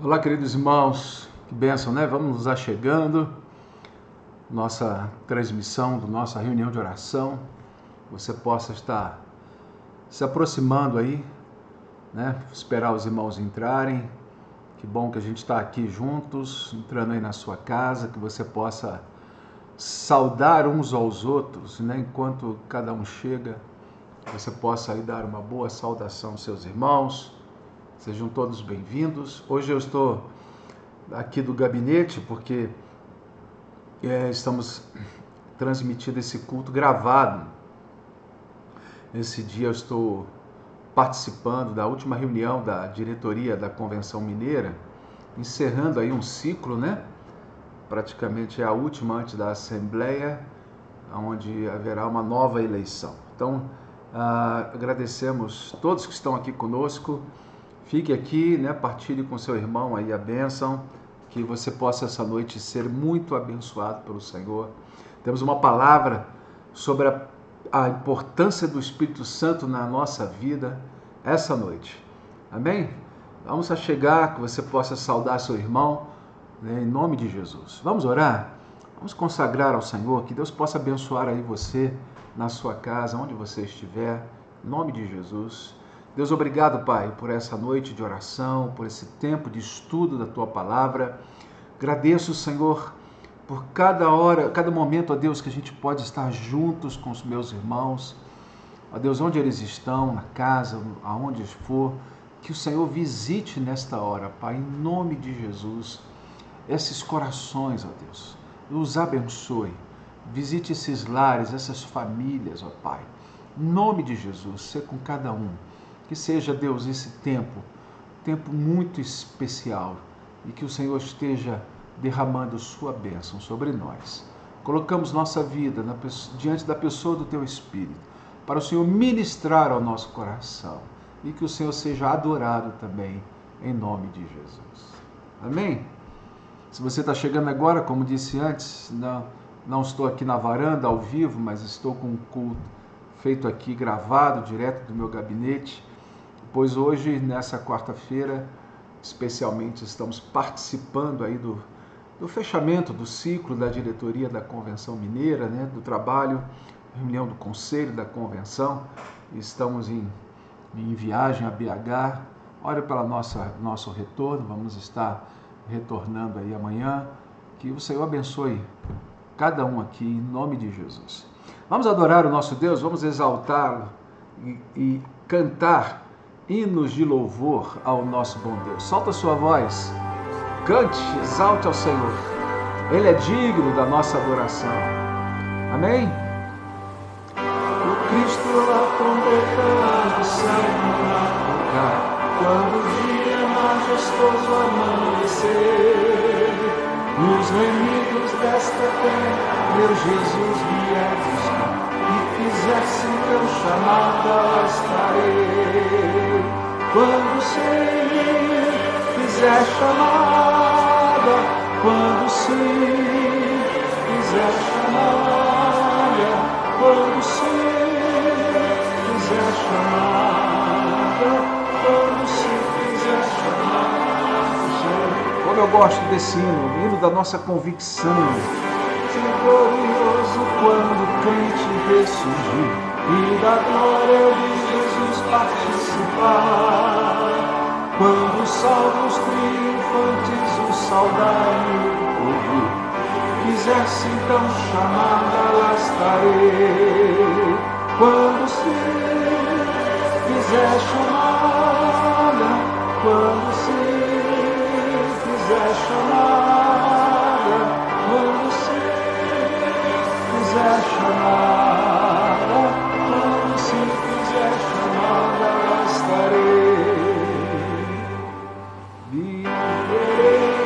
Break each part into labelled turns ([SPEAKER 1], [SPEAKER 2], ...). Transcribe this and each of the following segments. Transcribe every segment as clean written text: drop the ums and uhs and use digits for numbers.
[SPEAKER 1] Olá, queridos irmãos, que bênção, né? Vamos nos achegando, nossa transmissão, nossa reunião de oração, você possa estar se aproximando aí, né? Esperar os irmãos entrarem, que bom que a gente está aqui juntos, entrando aí na sua casa, que você possa saudar uns aos outros, né? Enquanto cada um chega, você possa aí dar uma boa saudação aos seus irmãos. Sejam todos bem-vindos. Hoje eu estou aqui do gabinete porque estamos transmitindo esse culto gravado. Nesse dia eu estou participando da última reunião da diretoria da Convenção Mineira, encerrando aí um ciclo, né? Praticamente é a última antes da Assembleia, onde haverá uma nova eleição. Então, agradecemos todos que estão aqui conosco. Fique aqui, né? Partilhe com seu irmão aí a bênção, que você possa essa noite ser muito abençoado pelo Senhor. Temos uma palavra sobre a importância do Espírito Santo na nossa vida essa noite. Amém? Vamos chegar, que você possa saudar seu irmão, né, em nome de Jesus. Vamos orar? Vamos consagrar ao Senhor, que Deus possa abençoar aí você, na sua casa, onde você estiver, em nome de Jesus. Deus, obrigado, Pai, por essa noite de oração, por esse tempo de estudo da Tua Palavra. Agradeço, Senhor, por cada hora, cada momento, ó Deus, que a gente pode estar juntos com os meus irmãos. Ó Deus, onde eles estão, na casa, aonde for, que o Senhor visite nesta hora, Pai, em nome de Jesus, esses corações, ó Deus, os abençoe. Visite esses lares, essas famílias, ó Pai, em nome de Jesus, ser com cada um. Que seja, Deus, esse tempo muito especial e que o Senhor esteja derramando sua bênção sobre nós. Colocamos nossa vida diante da pessoa do Teu Espírito, para o Senhor ministrar ao nosso coração e que o Senhor seja adorado também, em nome de Jesus. Amém? Se você está chegando agora, como disse antes, não estou aqui na varanda ao vivo, mas estou com um culto feito aqui, gravado, direto do meu gabinete, pois hoje, nessa quarta-feira, especialmente, estamos participando aí do fechamento do ciclo da diretoria da Convenção Mineira, né, do trabalho, reunião do Conselho da Convenção. Estamos em viagem a BH. Ore pela nosso retorno, vamos estar retornando aí amanhã. Que o Senhor abençoe cada um aqui, em nome de Jesus. Vamos adorar o nosso Deus, vamos exaltá-lo e cantar hinos de louvor ao nosso bom Deus. Solta a sua voz, cante, exalte ao Senhor. Ele é digno da nossa adoração. Amém?
[SPEAKER 2] O Cristo a trombeta do céu irá tocar, quando o dia majestoso amanhecer. Os remidos desta terra, meu Jesus vier buscar, e fizesse teu chamado, lá estarei. Quando o Senhor fizer chamada, quando o Senhor fizer chamada, quando o Senhor fizer chamada, quando o Senhor fizer chamada.
[SPEAKER 1] Como eu gosto desse hino, o hino da nossa convicção.
[SPEAKER 2] Glorioso quando o crente ressurgir e da glória de Jesus participar. Quando os salvos triunfantes o saudarem ouvir, fizesse então chamada, lá estarei. Quando o Senhor fizer chamada, quando o Senhor fizer chamada, quando o Senhor fizer chamada, quando o Senhor fizer chamada, lá estarei. Viverei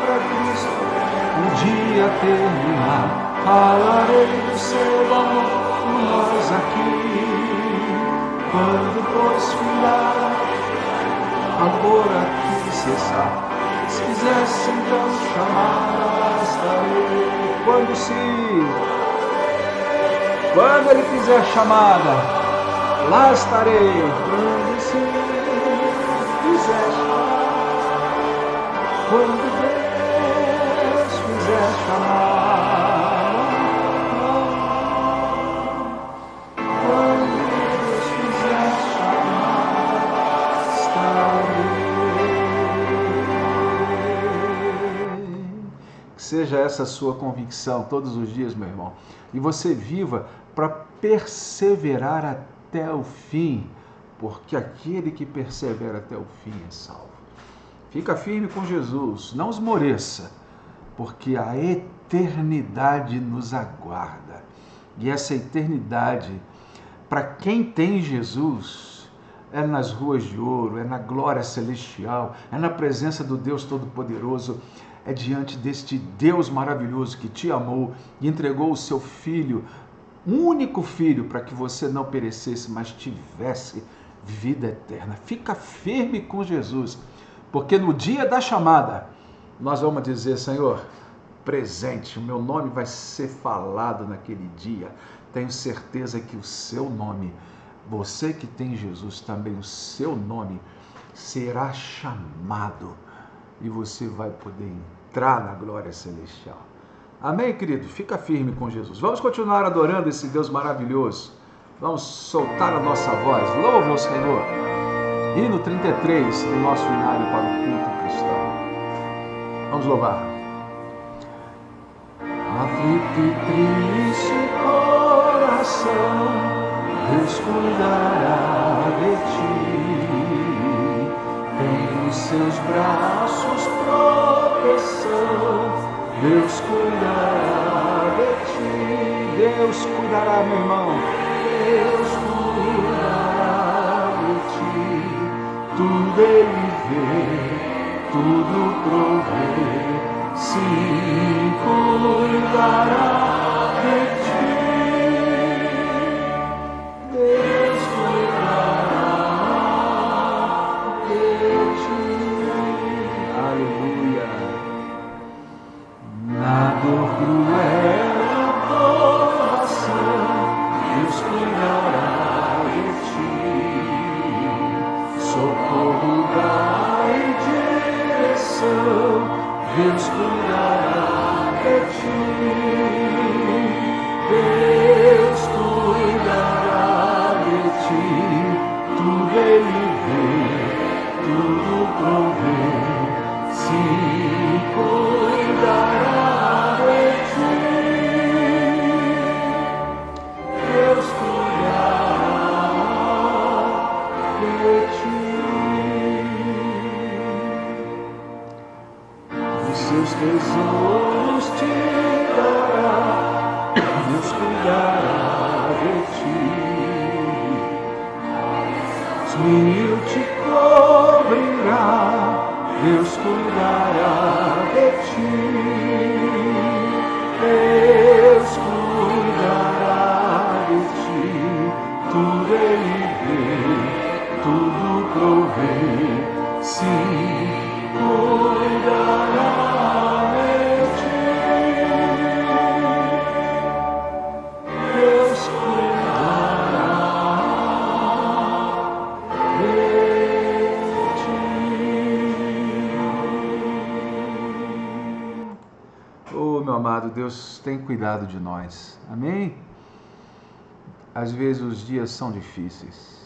[SPEAKER 2] para Cristo um dia terminar, falarei do seu amor por nós aqui. Quando pois filar, amor aqui cessar, se quisesse então chamada, lá estarei.
[SPEAKER 1] Quando ele fizer chamada, lá estarei.
[SPEAKER 2] Quando o Senhor fizer chamada, quando Deus fizer chamar, quando Deus fizer chamar, estarei.
[SPEAKER 1] Que seja essa a sua convicção todos os dias, meu irmão. E você viva para perseverar até o fim, porque aquele que persevera até o fim é salvo. Fica firme com Jesus, não esmoreça, porque a eternidade nos aguarda. E essa eternidade, para quem tem Jesus, é nas ruas de ouro, é na glória celestial, é na presença do Deus Todo-Poderoso, é diante deste Deus maravilhoso que te amou e entregou o seu Filho, um único Filho, para que você não perecesse, mas tivesse vida eterna. Fica firme com Jesus, porque no dia da chamada, nós vamos dizer: Senhor, presente, o meu nome vai ser falado naquele dia. Tenho certeza que o seu nome, você que tem Jesus também, o seu nome será chamado e você vai poder entrar na glória celestial. Amém, querido? Fica firme com Jesus. Vamos continuar adorando esse Deus maravilhoso. Vamos soltar a nossa voz. Louve ao Senhor. Hino 33 do nosso hinário para o culto cristão. Vamos louvar.
[SPEAKER 2] Aflito e triste coração, Deus cuidará de ti. Tem nos seus braços proteção, Deus cuidará de ti.
[SPEAKER 1] Deus cuidará, meu irmão.
[SPEAKER 2] Deus cuidará de ti. Tudo Ele vê, tudo provê. Sim, cuidará de ti. Deus cuidará de ti.
[SPEAKER 1] Aleluia.
[SPEAKER 2] Na dor cruel do coração, Deus cuidará de ti. Socorro dá em direção, Deus cuidará de ti. Deus cuidará de ti. Tudo Ele vê, tudo provê. Sim, cuidará de ti. Deus cuidará de ti. Os seus tesouros te dará, Deus cuidará de ti. Os mil te cobrirá, Deus cuidará de ti. Deus cuidará de ti. Tudo Ele vê, tudo provê. Sim, cuidará de ti. Deus cuidará de ti.
[SPEAKER 1] Oh, meu amado, Deus tem cuidado de nós. Amém? Às vezes os dias são difíceis.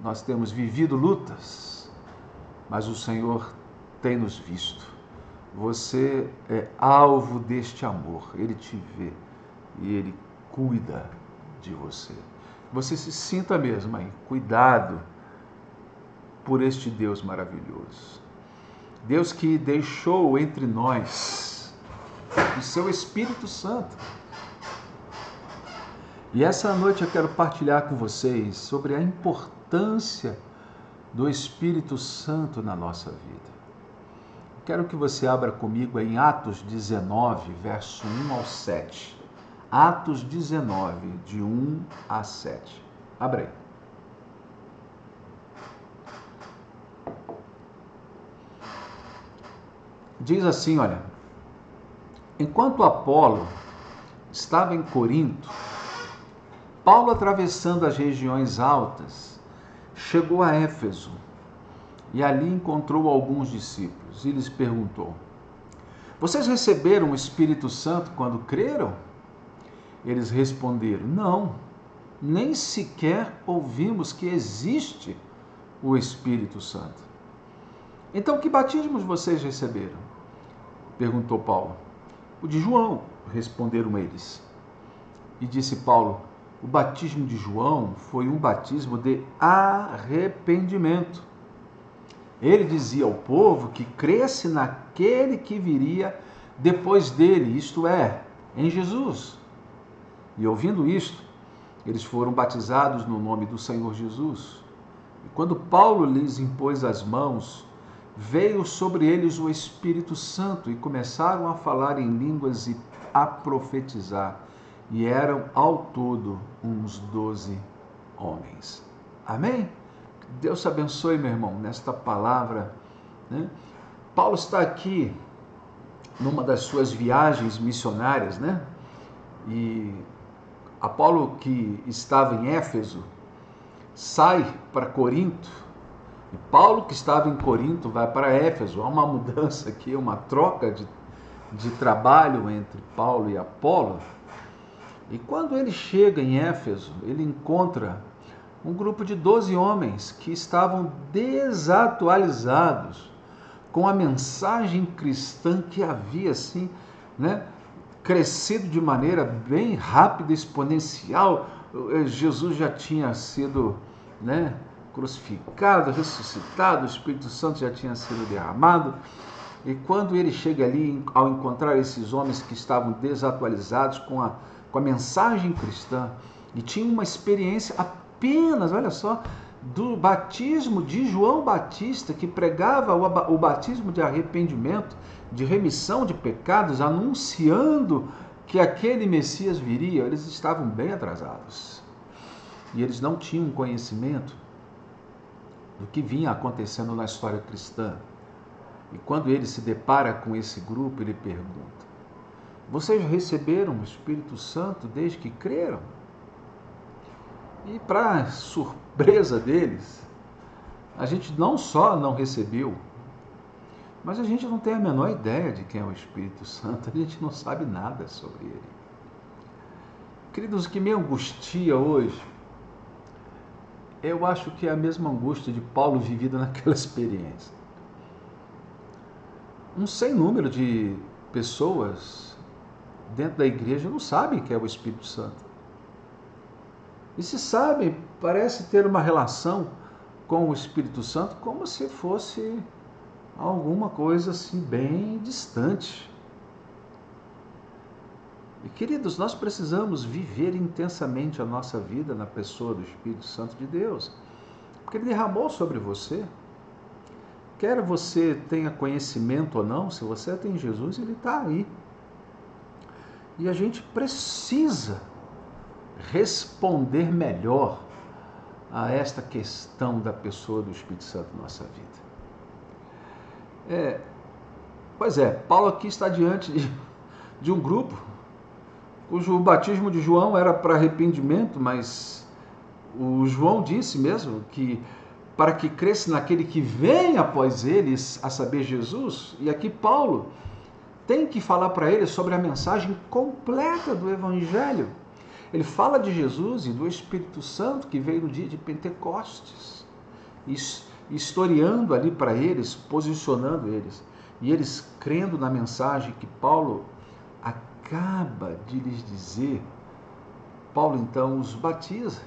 [SPEAKER 1] Nós temos vivido lutas, mas o Senhor tem nos visto. Você é alvo deste amor. Ele te vê e Ele cuida de você. Você se sinta mesmo aí, cuidado por este Deus maravilhoso. Deus que deixou entre nós o seu Espírito Santo. E essa noite eu quero partilhar com vocês sobre a importância do Espírito Santo na nossa vida. Quero que você abra comigo em Atos 19, verso 1 ao 7. Atos 19, de 1 a 7. Abra aí. Diz assim, olha: enquanto Apolo estava em Corinto, Paulo, atravessando as regiões altas, chegou a Éfeso e ali encontrou alguns discípulos e lhes perguntou: vocês receberam o Espírito Santo quando creram? Eles responderam: não, nem sequer ouvimos que existe o Espírito Santo. Então, que batismos vocês receberam? Perguntou Paulo. O de João, responderam eles. E disse Paulo: o batismo de João foi um batismo de arrependimento. Ele dizia ao povo que cresce naquele que viria depois dele, isto é, em Jesus. E ouvindo isto, eles foram batizados no nome do Senhor Jesus. E quando Paulo lhes impôs as mãos, veio sobre eles o Espírito Santo e começaram a falar em línguas e a profetizar. E eram ao todo uns 12 homens. Amém? Deus te abençoe, meu irmão, nesta palavra, né? Paulo está aqui numa das suas viagens missionárias, né? E Apolo, que estava em Éfeso, sai para Corinto. E Paulo, que estava em Corinto, vai para Éfeso. Há uma mudança aqui, uma troca de trabalho entre Paulo e Apolo. E quando ele chega em Éfeso, ele encontra um grupo de 12 homens que estavam desatualizados com a mensagem cristã que havia, assim, né, crescido de maneira bem rápida, exponencial. Jesus já tinha sido, né, crucificado, ressuscitado, o Espírito Santo já tinha sido derramado. E quando ele chega ali, ao encontrar esses homens que estavam desatualizados com a mensagem cristã e tinham uma experiência apenas, olha só, do batismo de João Batista, que pregava o batismo de arrependimento, de remissão de pecados, anunciando que aquele Messias viria, eles estavam bem atrasados. E eles não tinham conhecimento do que vinha acontecendo na história cristã. E quando ele se depara com esse grupo, ele pergunta: vocês receberam o Espírito Santo desde que creram? E para surpresa deles, a gente não só não recebeu, mas a gente não tem a menor ideia de quem é o Espírito Santo, a gente não sabe nada sobre ele. Queridos, o que me angustia hoje, eu acho que é a mesma angústia de Paulo vivida naquela experiência. Um sem número de pessoas dentro da igreja não sabem que é o Espírito Santo. E se sabem, parece ter uma relação com o Espírito Santo como se fosse alguma coisa assim bem distante. E queridos, nós precisamos viver intensamente a nossa vida na pessoa do Espírito Santo de Deus, porque ele derramou sobre você. Quer você tenha conhecimento ou não, se você tem Jesus, ele está aí. E a gente precisa responder melhor a esta questão da pessoa do Espírito Santo na nossa vida. Pois é, Paulo aqui está diante de um grupo cujo batismo de João era para arrependimento, mas o João disse mesmo que para que cresça naquele que vem após eles, a saber, Jesus. E aqui Paulo tem que falar para eles sobre a mensagem completa do Evangelho. Ele fala de Jesus e do Espírito Santo que veio no dia de Pentecostes, historiando ali para eles, posicionando eles, e eles crendo na mensagem que Paulo acaba de lhes dizer. Paulo então os batiza,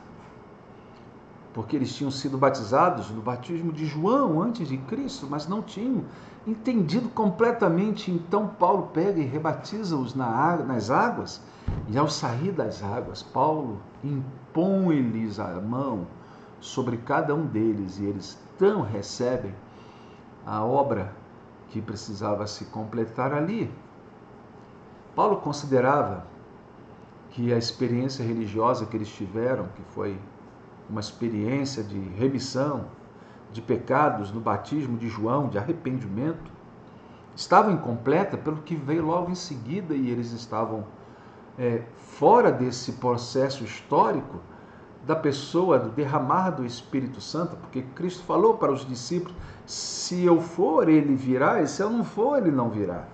[SPEAKER 1] porque eles tinham sido batizados no batismo de João antes de Cristo, mas não tinham entendido completamente. Então Paulo pega e rebatiza-os nas águas, e ao sair das águas, Paulo impõe-lhes a mão sobre cada um deles, e eles então recebem a obra que precisava se completar ali. Paulo considerava que a experiência religiosa que eles tiveram, que foi uma experiência de remissão de pecados no batismo de João, de arrependimento, estava incompleta pelo que veio logo em seguida, e eles estavam fora desse processo histórico da pessoa, do derramar do Espírito Santo, porque Cristo falou para os discípulos, se eu for, ele virá, e se eu não for, ele não virá.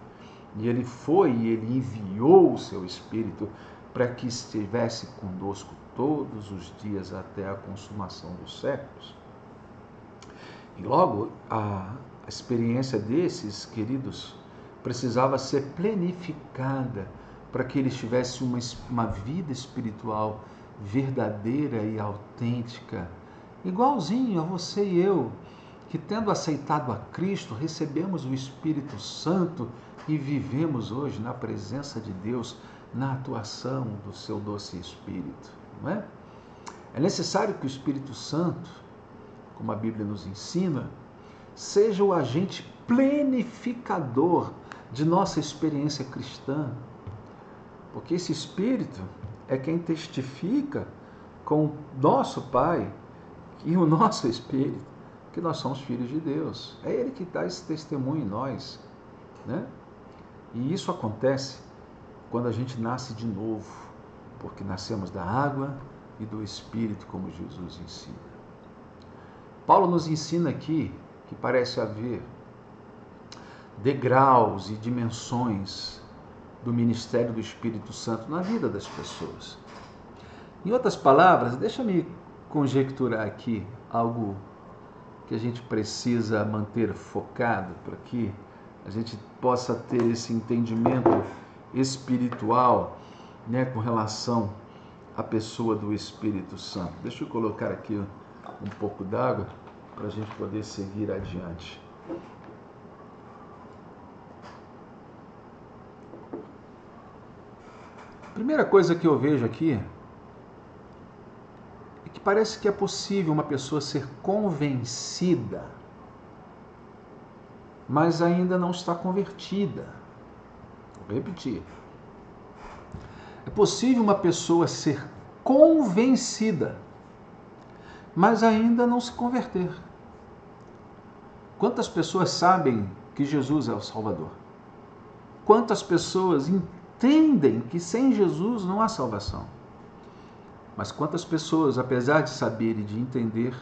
[SPEAKER 1] E ele foi e ele enviou o seu Espírito para que estivesse conosco todos os dias até a consumação dos séculos. E logo, a experiência desses queridos precisava ser planificada para que eles tivessem uma vida espiritual verdadeira e autêntica, igualzinho a você e eu, que tendo aceitado a Cristo, recebemos o Espírito Santo e vivemos hoje na presença de Deus, na atuação do seu doce Espírito, não é? É necessário que o Espírito Santo, como a Bíblia nos ensina, seja o agente planificador de nossa experiência cristã, porque esse Espírito é quem testifica com o nosso Pai e o nosso Espírito que nós somos filhos de Deus. É Ele que dá esse testemunho em nós, né? E isso acontece quando a gente nasce de novo, porque nascemos da água e do Espírito, como Jesus ensina. Paulo nos ensina aqui que parece haver degraus e dimensões do ministério do Espírito Santo na vida das pessoas. Em outras palavras, deixa-me conjecturar aqui algo que a gente precisa manter focado para que a gente possa ter esse entendimento espiritual, né, com relação à pessoa do Espírito Santo. Deixa eu colocar aqui um pouco d'água para a gente poder seguir adiante. A primeira coisa que eu vejo aqui é que parece que é possível uma pessoa ser convencida, mas ainda não está convertida. Vou repetir. É possível uma pessoa ser convencida, mas ainda não se converter. Quantas pessoas sabem que Jesus é o Salvador? Quantas pessoas entendem que sem Jesus não há salvação? Mas quantas pessoas, apesar de saber e de entender,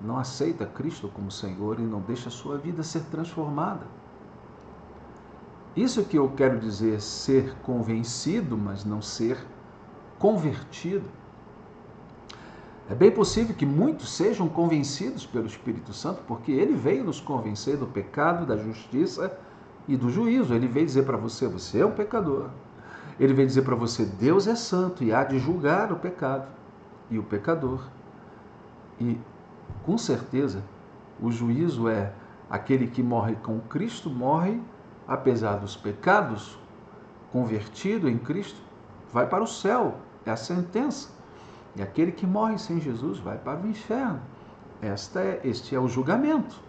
[SPEAKER 1] não aceita Cristo como Senhor e não deixa a sua vida ser transformada? Isso que eu quero dizer, ser convencido, mas não ser convertido. É bem possível que muitos sejam convencidos pelo Espírito Santo, porque ele veio nos convencer do pecado, da justiça e do juízo. Ele veio dizer para você, você é um pecador. Ele veio dizer para você, Deus é santo e há de julgar o pecado e o pecador. E, com certeza, o juízo é aquele que morre com Cristo, morre apesar dos pecados, convertido em Cristo, vai para o céu. É a sentença. E aquele que morre sem Jesus vai para o inferno. Este é o julgamento.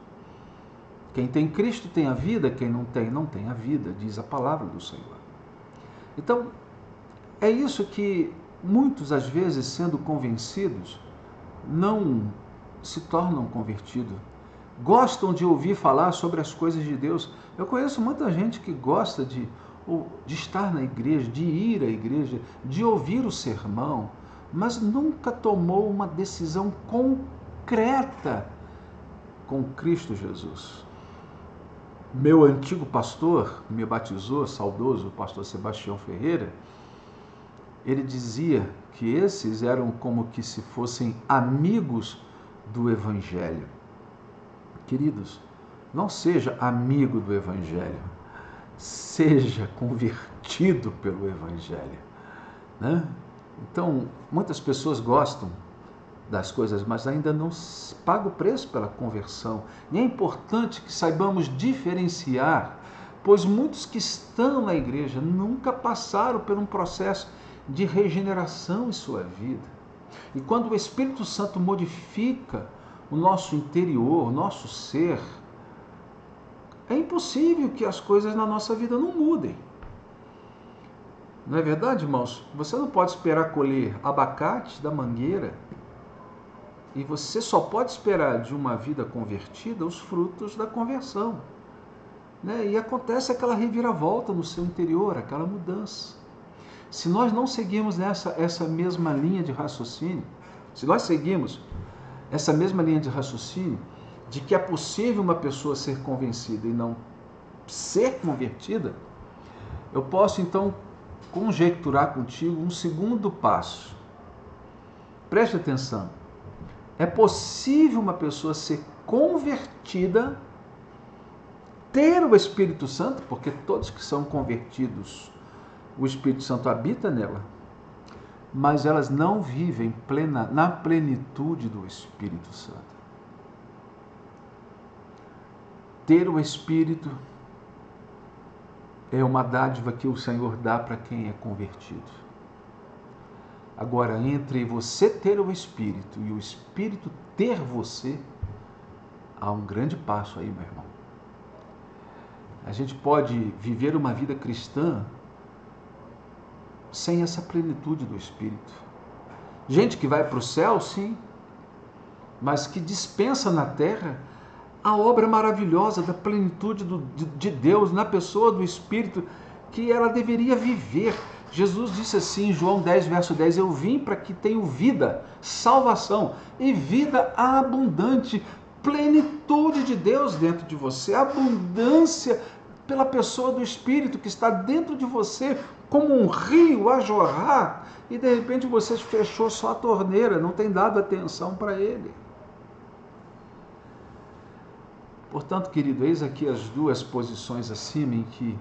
[SPEAKER 1] Quem tem Cristo tem a vida, quem não tem, não tem a vida, diz a palavra do Senhor. Então, é isso que muitos, às vezes, sendo convencidos, não se tornam convertidos. Gostam de ouvir falar sobre as coisas de Deus. Eu conheço muita gente que gosta de estar na igreja, de ir à igreja, de ouvir o sermão, mas nunca tomou uma decisão concreta com Cristo Jesus. Meu antigo pastor me batizou, saudoso pastor Sebastião Ferreira, ele dizia que esses eram como que se fossem amigos do Evangelho. Queridos, não seja amigo do Evangelho, seja convertido pelo Evangelho, né? Então, muitas pessoas gostam das coisas, mas ainda não pagam o preço pela conversão. E é importante que saibamos diferenciar, pois muitos que estão na igreja nunca passaram por um processo de regeneração em sua vida. E quando o Espírito Santo modifica o nosso interior, o nosso ser, é impossível que as coisas na nossa vida não mudem. Não é verdade, irmãos? Você não pode esperar colher abacate da mangueira e você só pode esperar de uma vida convertida os frutos da conversão, né? E acontece aquela reviravolta no seu interior, aquela mudança. Se nós não seguirmos essa mesma linha de raciocínio, Se nós seguimos essa mesma linha de raciocínio, de que é possível uma pessoa ser convencida e não ser convertida, eu posso então conjecturar contigo um segundo passo. Preste atenção. É possível uma pessoa ser convertida, ter o Espírito Santo, porque todos que são convertidos, o Espírito Santo habita nela, mas elas não vivem na plenitude do Espírito Santo. Ter o Espírito é uma dádiva que o Senhor dá para quem é convertido. Agora, entre você ter o Espírito e o Espírito ter você, há um grande passo aí, meu irmão. A gente pode viver uma vida cristã sem essa plenitude do Espírito. Gente que vai para o céu, sim, mas que dispensa na terra a obra maravilhosa da plenitude de Deus na pessoa do Espírito que ela deveria viver. Jesus disse assim em João 10, verso 10, eu vim para que tenham vida, salvação e vida abundante, plenitude de Deus dentro de você, abundância pela pessoa do Espírito que está dentro de você, como um rio a jorrar, e de repente você fechou só a torneira, não tem dado atenção para ele. Portanto, querido, eis aqui as duas posições acima em que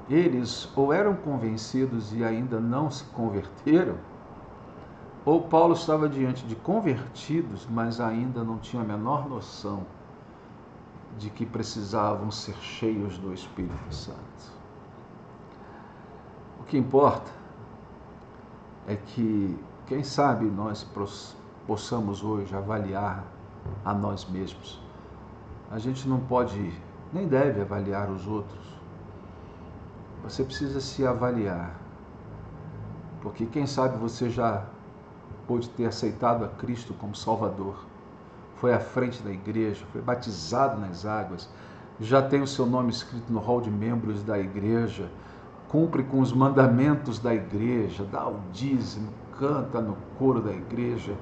[SPEAKER 1] eles ou eram convencidos e ainda não se converteram, ou Paulo estava diante de convertidos, mas ainda não tinha a menor noção de que precisavam ser cheios do Espírito Santo. O que importa é que, quem sabe, nós possamos hoje avaliar a nós mesmos. A gente não pode, nem deve avaliar os outros. Você precisa se avaliar. Porque quem sabe você já pôde ter aceitado a Cristo como Salvador. Foi à frente da igreja, foi batizado nas águas, já tem o seu nome escrito no hall de membros da igreja, cumpre com os mandamentos da igreja, dá o dízimo, canta no coro da igreja,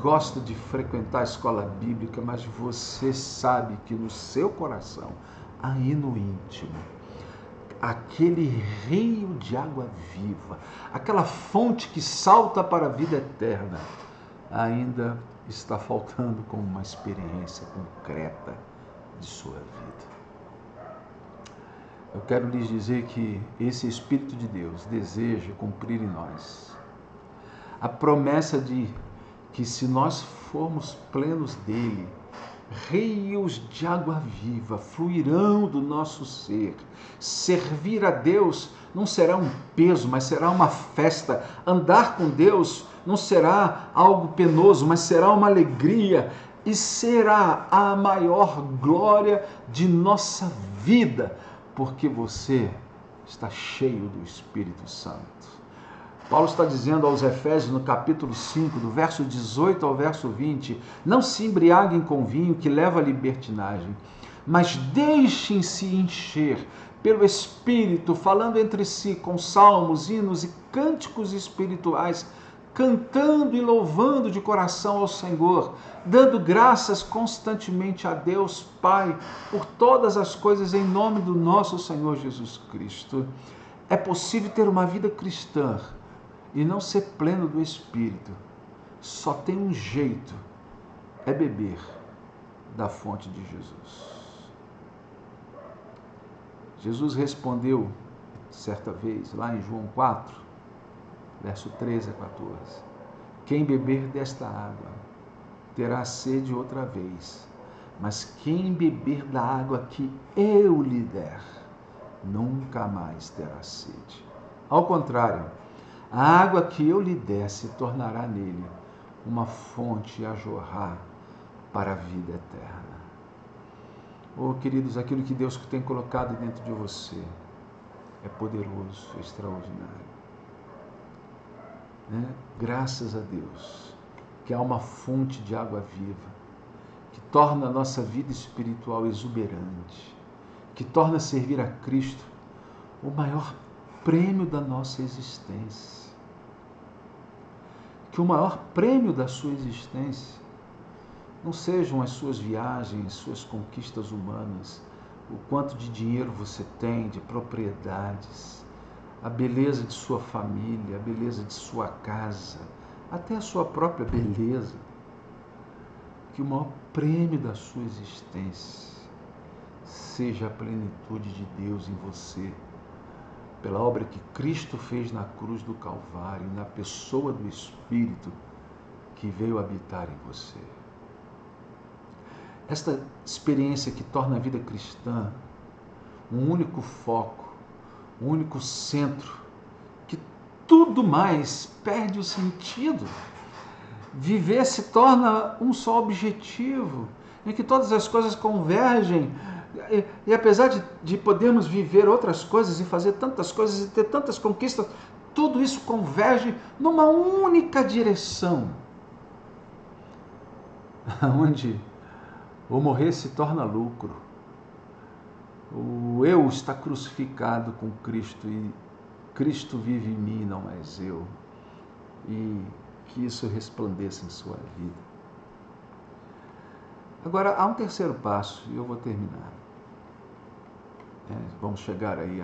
[SPEAKER 1] gosta de frequentar a escola bíblica, mas você sabe que no seu coração, aí no íntimo, aquele rio de água viva, aquela fonte que salta para a vida eterna, ainda está faltando com uma experiência concreta de sua vida. Eu quero lhes dizer que esse Espírito de Deus deseja cumprir em nós a promessa de que, se nós formos plenos dele, rios de água viva fluirão do nosso ser. Servir a Deus não será um peso, mas será uma festa. Andar com Deus não será algo penoso, mas será uma alegria e será a maior glória de nossa vida, porque você está cheio do Espírito Santo. Paulo está dizendo aos Efésios, no capítulo 5, do verso 18 ao verso 20, não se embriaguem com vinho que leva à libertinagem, mas deixem-se encher pelo Espírito, falando entre si com salmos, hinos e cânticos espirituais, cantando e louvando de coração ao Senhor, dando graças constantemente a Deus Pai por todas as coisas em nome do nosso Senhor Jesus Cristo. É possível ter uma vida cristã e não ser pleno do Espírito. Só tem um jeito, é beber da fonte de Jesus. Jesus respondeu certa vez, lá em João 4, verso 13 a 14, quem beber desta água terá sede outra vez, mas quem beber da água que eu lhe der, nunca mais terá sede. Ao contrário, a água que eu lhe der se tornará nele uma fonte a jorrar para a vida eterna. Oh, queridos, aquilo que Deus tem colocado dentro de você é poderoso, é extraordinário. Graças a Deus que há uma fonte de água viva que torna a nossa vida espiritual exuberante, que torna servir a Cristo o maior prêmio da nossa existência. que o maior prêmio da sua existência não sejam as suas viagens, suas conquistas humanas, o quanto de dinheiro você tem, de propriedades, a beleza de sua família, a beleza de sua casa, até a sua própria beleza. Que o maior prêmio da sua existência seja a plenitude de Deus em você, pela obra que Cristo fez na cruz do Calvário, na pessoa do Espírito que veio habitar em você. Esta experiência que torna a vida cristã um único foco, um único centro, que tudo mais perde o sentido. Viver se torna um só objetivo, em que todas as coisas convergem. E apesar de podermos viver outras coisas e fazer tantas coisas e ter tantas conquistas, tudo isso converge numa única direção, onde o morrer se torna lucro. O eu está crucificado com Cristo e Cristo vive em mim, não mais eu. E que isso resplandeça em sua vida. Agora, há um terceiro passo, e eu vou terminar. Vamos chegar aí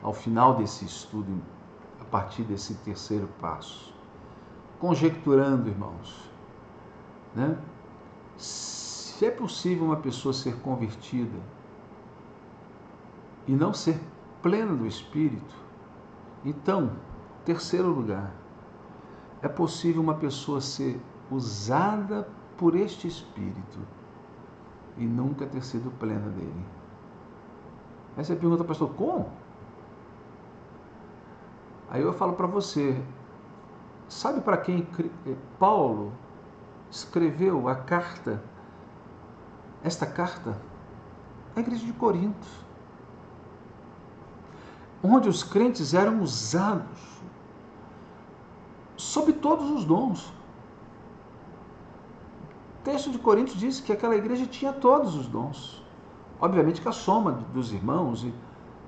[SPEAKER 1] ao final desse estudo, a partir desse terceiro passo. Conjecturando, irmãos, né? Se é possível uma pessoa ser convertida e não ser plena do Espírito, então, terceiro lugar, é possível uma pessoa ser usada por este Espírito e nunca ter sido plena dele. Aí você pergunta, pastor, como? Aí eu falo para você, sabe para quem Paulo escreveu a carta, esta carta? A igreja de Corinto, onde os crentes eram usados sob todos os dons. O texto de Coríntios diz que aquela igreja tinha todos os dons. Obviamente que a soma dos irmãos,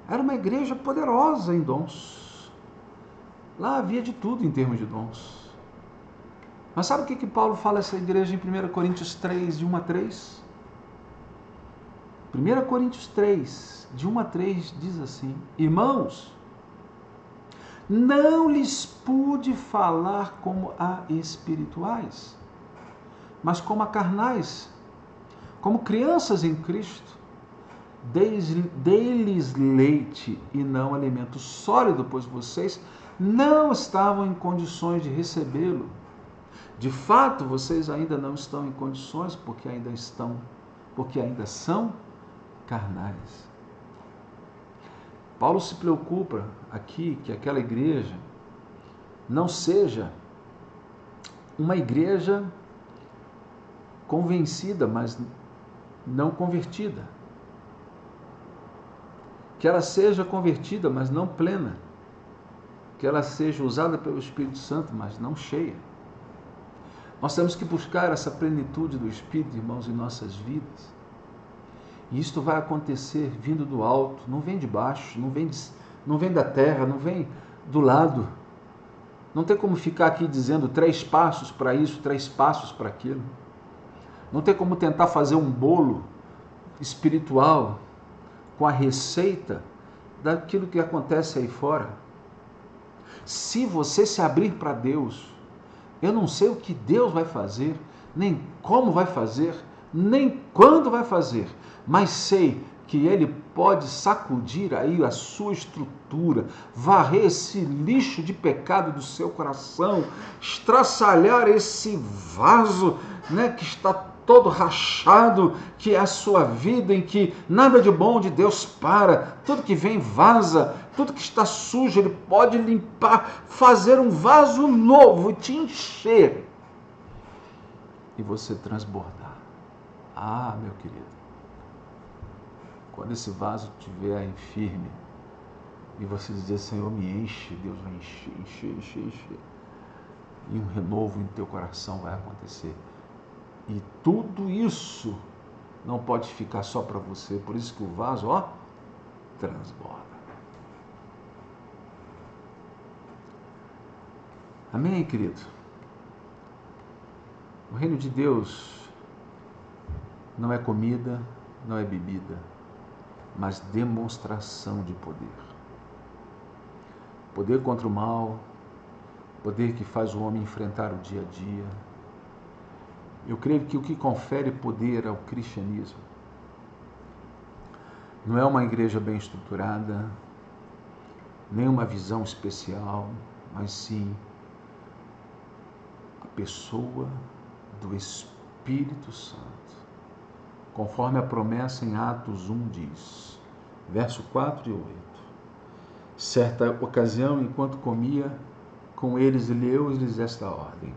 [SPEAKER 1] era uma igreja poderosa em dons. Lá havia de tudo em termos de dons. Mas sabe o que Paulo fala a essa igreja em 1 Coríntios 3, de 1 a 3? 1 Coríntios 3, de 1 a 3, diz assim: irmãos, não lhes pude falar como a espirituais, mas como a carnais, como crianças em Cristo. Dei-lhes leite e não alimento sólido, pois vocês não estavam em condições de recebê-lo. De fato, vocês ainda não estão em condições, porque ainda são carnais. Paulo se preocupa aqui que aquela igreja não seja uma igreja convencida, mas não convertida. Que ela seja convertida, mas não plena. Que ela seja usada pelo Espírito Santo, mas não cheia. Nós temos que buscar essa plenitude do Espírito, irmãos, em nossas vidas. E isto vai acontecer vindo do alto, não vem de baixo, não vem da terra, não vem do lado. Não tem como ficar aqui dizendo 3 passos para isso, 3 passos para aquilo. Não tem como tentar fazer um bolo espiritual com a receita daquilo que acontece aí fora. Se você se abrir para Deus, eu não sei o que Deus vai fazer, nem como vai fazer, nem quando vai fazer, mas sei que Ele pode sacudir aí a sua estrutura, varrer esse lixo de pecado do seu coração, estraçalhar esse vaso, né, que está todo rachado, que é a sua vida, em que nada de bom de Deus para, tudo que vem vaza, tudo que está sujo, Ele pode limpar, fazer um vaso novo, te encher e você transbordar. Ah, meu querido, quando esse vaso estiver firme e você dizer, Senhor, me enche, Deus vai encher, e um renovo em teu coração vai acontecer. E tudo isso não pode ficar só para você, por isso que o vaso, transborda. Amém, querido? O reino de Deus não é comida, não é bebida, mas demonstração de poder. Poder contra o mal, poder que faz o homem enfrentar o dia a dia. Eu creio que o que confere poder ao cristianismo não é uma igreja bem estruturada, nem uma visão especial, mas sim a pessoa do Espírito Santo. Conforme a promessa em Atos 1 diz, verso 4 e 8. Certa ocasião, enquanto comia com eles, leu-lhes esta ordem: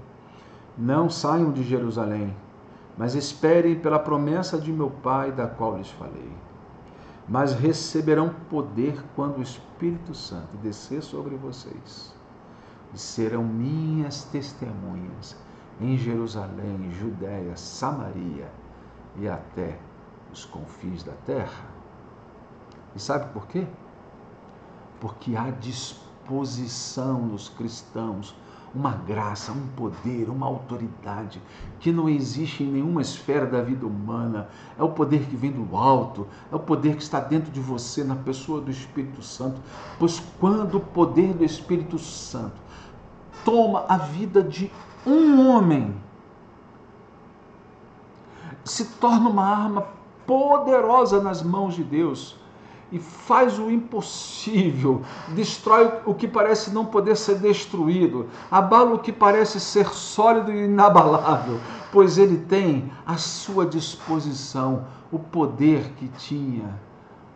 [SPEAKER 1] não saiam de Jerusalém, mas esperem pela promessa de meu Pai, da qual lhes falei. Mas receberão poder quando o Espírito Santo descer sobre vocês. E serão minhas testemunhas em Jerusalém, Judéia, Samaria e até os confins da terra. E sabe por quê? Porque há disposição nos cristãos, uma graça, um poder, uma autoridade que não existe em nenhuma esfera da vida humana. É o poder que vem do alto, é o poder que está dentro de você, na pessoa do Espírito Santo. Pois quando o poder do Espírito Santo toma a vida de um homem, se torna uma arma poderosa nas mãos de Deus e faz o impossível, destrói o que parece não poder ser destruído, abala o que parece ser sólido e inabalável, pois ele tem à sua disposição o poder que tinha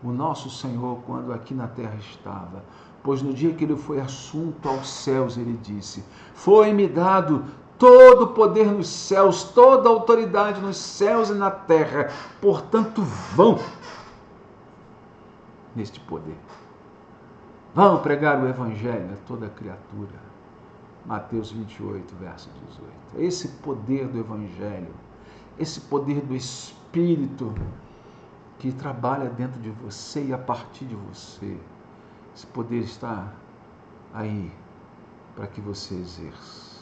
[SPEAKER 1] o nosso Senhor quando aqui na terra estava. Pois no dia que ele foi assunto aos céus, ele disse: foi-me dado todo o poder nos céus, toda a autoridade nos céus e na terra, portanto vão neste poder. Vão pregar o Evangelho a toda criatura. Mateus 28, verso 18. Esse poder do Evangelho, esse poder do Espírito que trabalha dentro de você e a partir de você, esse poder está aí para que você exerça.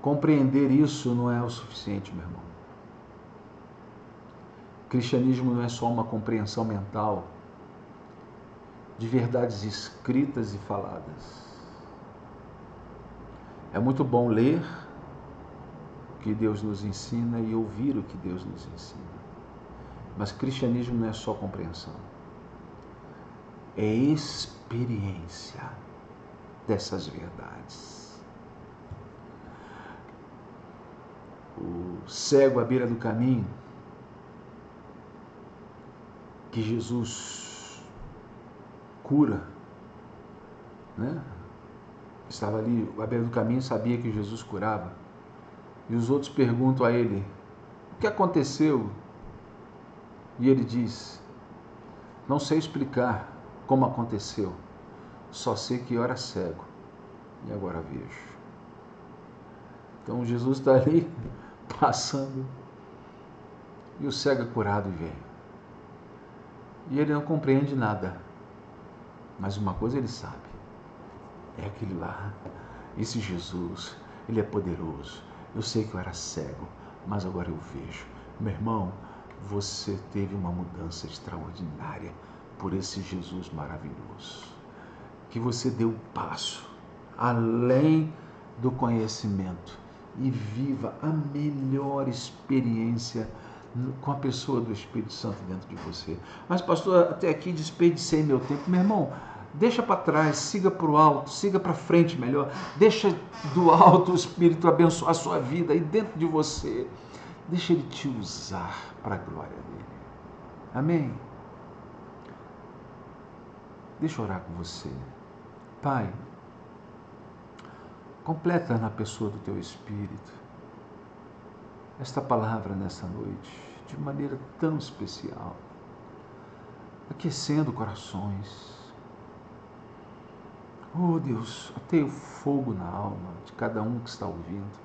[SPEAKER 1] Compreender isso não é o suficiente, meu irmão. O cristianismo não é só uma compreensão mental de verdades escritas e faladas. É muito bom ler o que Deus nos ensina e ouvir o que Deus nos ensina. Mas cristianismo não é só compreensão. É experiência dessas verdades. O cego à beira do caminho, que Jesus cura, né? Estava ali à beira do caminho, sabia que Jesus curava. E os outros perguntam a ele: o que aconteceu? E ele diz: não sei explicar como aconteceu, só sei que eu era cego e agora vejo. Então Jesus está ali passando e o cego é curado e vem. E ele não compreende nada, mas uma coisa ele sabe: é aquele lá, esse Jesus, ele é poderoso. Eu sei que eu era cego, mas agora eu vejo. Meu irmão, você teve uma mudança extraordinária por esse Jesus maravilhoso, que você deu um passo além do conhecimento e viva a melhor experiência com a pessoa do Espírito Santo dentro de você. Mas pastor, até aqui desperdicei meu tempo. Meu irmão, deixa para trás, siga para o alto, siga para frente melhor. Deixa do alto o Espírito abençoar a sua vida aí dentro de você. Deixa ele te usar para a glória dele. Amém? Deixa eu orar com você. Pai, completa na pessoa do teu Espírito esta palavra nessa noite, de maneira tão especial, aquecendo corações. Oh Deus, ateia o fogo na alma de cada um que está ouvindo,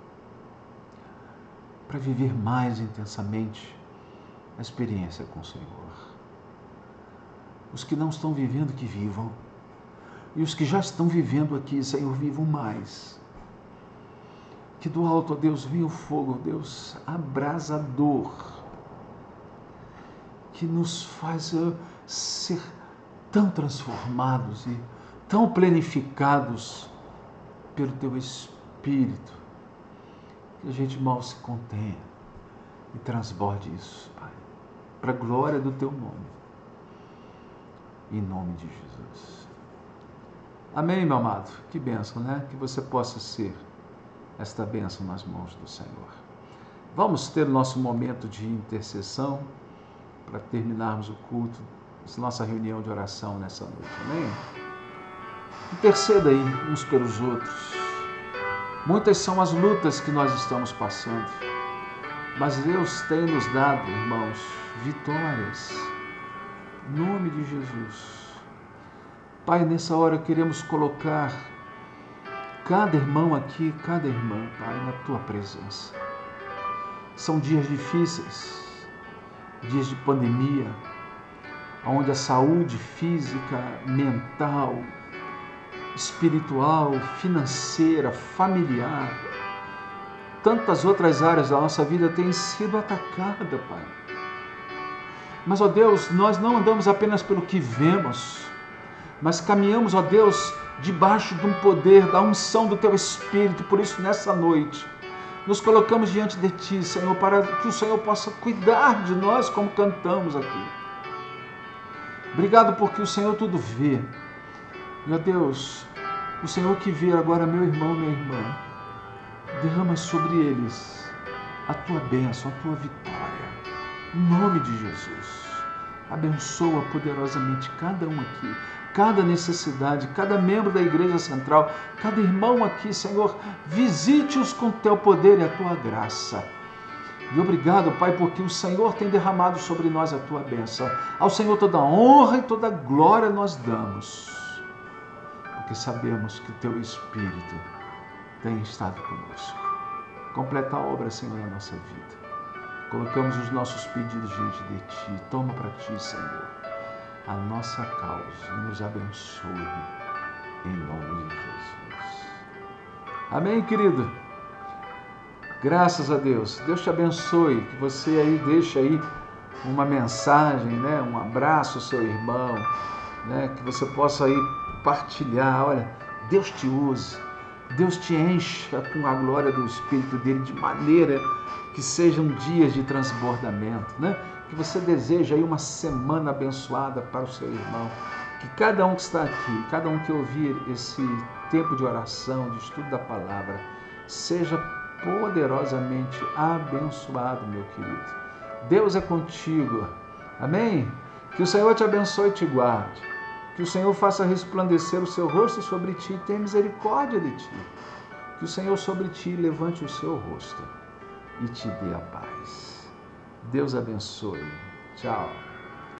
[SPEAKER 1] para viver mais intensamente a experiência com o Senhor. Os que não estão vivendo, que vivam. E os que já estão vivendo aqui, Senhor, vivam mais. Que do alto, ó Deus, venha o fogo, ó Deus, abrasador, que nos faz ser tão transformados e tão planificados pelo Teu Espírito, que a gente mal se contenha e transborde isso, Pai, para a glória do Teu nome, em nome de Jesus. Amém, meu amado? Que bênção, né? Que você possa ser esta bênção nas mãos do Senhor. Vamos ter nosso momento de intercessão para terminarmos o culto, nossa reunião de oração nessa noite, amém? Interceda aí uns pelos outros. Muitas são as lutas que nós estamos passando, mas Deus tem nos dado, irmãos, vitórias, em nome de Jesus. Pai, nessa hora queremos colocar cada irmão aqui, cada irmã, Pai, na Tua presença. São dias difíceis, dias de pandemia, onde a saúde física, mental, espiritual, financeira, familiar, tantas outras áreas da nossa vida têm sido atacada, Pai. Mas, ó Deus, nós não andamos apenas pelo que vemos, mas caminhamos, ó Deus, debaixo de um poder, da unção do Teu Espírito. Por isso, nessa noite, nos colocamos diante de Ti, Senhor, para que o Senhor possa cuidar de nós como cantamos aqui. Obrigado porque o Senhor tudo vê. Meu Deus, o Senhor que vê agora meu irmão, minha irmã, derrama sobre eles a Tua bênção, a Tua vitória. Em nome de Jesus. Abençoa poderosamente cada um aqui, cada necessidade, cada membro da Igreja Central, cada irmão aqui, Senhor, visite-os com Teu poder e a Tua graça. E obrigado, Pai, porque o Senhor tem derramado sobre nós a Tua bênção. Ao Senhor toda honra e toda glória nós damos, porque sabemos que o Teu Espírito tem estado conosco. Completa a obra, Senhor, na nossa vida. Colocamos os nossos pedidos diante de Ti. Toma para Ti, Senhor, a nossa causa e nos abençoe em nome de Jesus. Amém, querido? Graças a Deus. Deus te abençoe. Que você aí deixe aí uma mensagem, né? Um abraço ao seu irmão, né? Que você possa aí partilhar. Olha, Deus te use. Deus te encha com a glória do Espírito dele de maneira que sejam dias de transbordamento, né? Que você deseja aí uma semana abençoada para o seu irmão. Que cada um que está aqui, cada um que ouvir esse tempo de oração, de estudo da palavra, seja poderosamente abençoado, meu querido. Deus é contigo. Amém? Que o Senhor te abençoe e te guarde. Que o Senhor faça resplandecer o seu rosto sobre ti e tenha misericórdia de ti. Que o Senhor sobre ti levante o seu rosto e te dê a paz. Deus abençoe. Tchau.